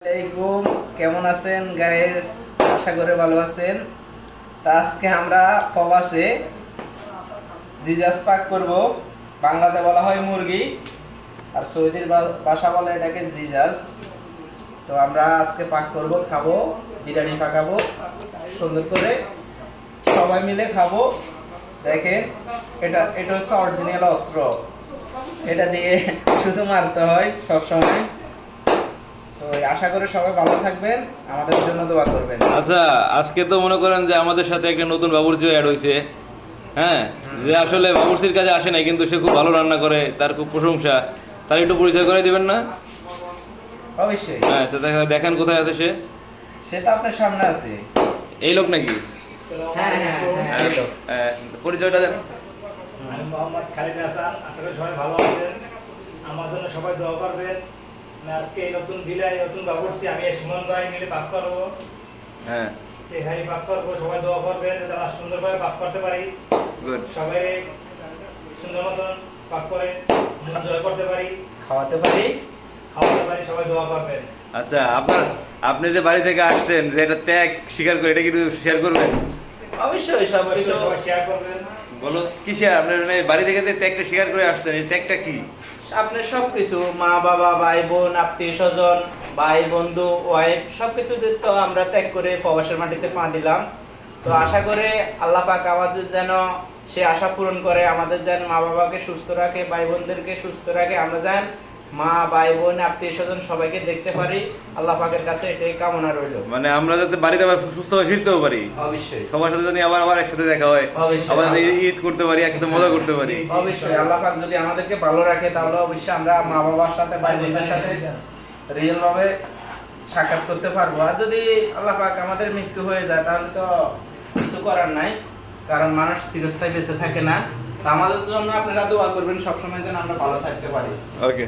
আসসালামাইকুম, কেমন আছেন গাইস? আশা করে ভালো আছেন। তা আজকে আমরা প্রবাসে জিজাস পাক করব। বাংলাতে বলা হয় মুরগি, আর সৌদির ভাষা বলে এটাকে জিজাস। তো আমরা আজকে পাক করব, খাবো, বিরিয়ানি পাকাবো সুন্দর করে, সবাই মিলে খাবো। দেখেন, এটা এটা হচ্ছে অরিজিনাল অস্ত্র। এটা দিয়ে শুধু মারতে হয় সব সময়। তো আশা করি সবাই ভালো থাকবেন, আমাদের জন্য দোয়া করবেন। আচ্ছা, আজকে তো মনে করেন যে আমাদের সাথে একটা নতুন বাবুর্চি অ্যাড হয়েছে। হ্যাঁ, যে আসলে বাবুর্চির কাজে আসে নাই, কিন্তু সে খুব ভালো রান্না করে, তার খুব প্রশংসা। তার একটু পরিচয় করে দিবেন না? অবশ্যই। হ্যাঁ, তো দেখেন কোথায় আছে সে। সে তো আপনার সামনে আছে। এই লোক নাকি? হ্যাঁ হ্যাঁ হ্যাঁ, এই লোক। পরিচয়টা দেন। আমি মোহাম্মদ খালিদ হাসান। আশা করি সবাই ভালো আছেন, আমার জন্য সবাই দোয়া করবেন। আমি আজকে এই নতুন বিলাই নতুন বাবুর্চি আমি সুমন ভাই মিলে পাক করবো। হ্যাঁ, এখানে পাক করবো, সবাই দোয়া করবেন যাতে আমরা সুন্দরভাবে পাক করতে পারি, গুড। সবাই সুন্দর মতন পাক করে মন জয় করতে পারি, খাওয়াতে পারি। খাওয়াতে পারি। সবাই দোয়া করবেন। আচ্ছা, আপনি যে বাড়ি থেকে আসছেন, যে এটা ত্যাগ স্বীকার করে, এটা কিন্তু শেয়ার করবেন। অবশ্যই সব কিছু। অবশ্যই সবাই শেয়ার করবেন। বলো কি শেয়ার? আপনার মানে বাড়ি থেকে যে ত্যাগটা স্বীকার করে আসছেন, এই ত্যাগটা কি? আপনার সবকিছু, মা বাবা, ভাই বোন, আত্মীয় স্বজন, ভাই বন্ধু, ওয়াইফ, সবকিছু তো আমরা ত্যাগ করে প্রবাসের মাটিতে পা দিলাম। তো আশা করে আল্লাহ পাক আমাদের যেন সে আশা পূরণ করে, আমাদের যেন মা বাবাকে সুস্থ রাখে, ভাই বোনদেরকে সুস্থ রাখে, আমরা যেন মা ভাই বোন আত্মীয় স্বজন সবাইকে দেখতে পারি। আল্লাহ পাকের কাছে এটাই কামনা রইল। মানে আমরা যাতে বাড়িতে আবার সুস্থভাবে ফিরতেও পারি, অবশ্যই সবার সাথে যদি আবার একসাথে দেখা হয়, অবশ্যই। আবার যাতে ঈদ করতে পারি, একসাথে মজা করতে পারি। অবশ্যই আল্লাহ পাক যদি আমাদেরকে ভালো রাখে, তাহলে অবশ্যই আমরা মা বাবার সাথে, ভাই বোনদের সাথে রিয়েল ভাবে সাক্ষাৎ করতে পারবো। আর যদি আল্লাহ পাক আমাদের মৃত্যু হয়ে যায়, তাহলে তো কিছু করার নাই, কারণ মানুষ চিরস্থায়ী বেঁচে থাকে না। তো আমাদের জন্য আপনারা দোয়া করবেন সবসময় যেন আমরা ভালো থাকতে পারি। ওকে।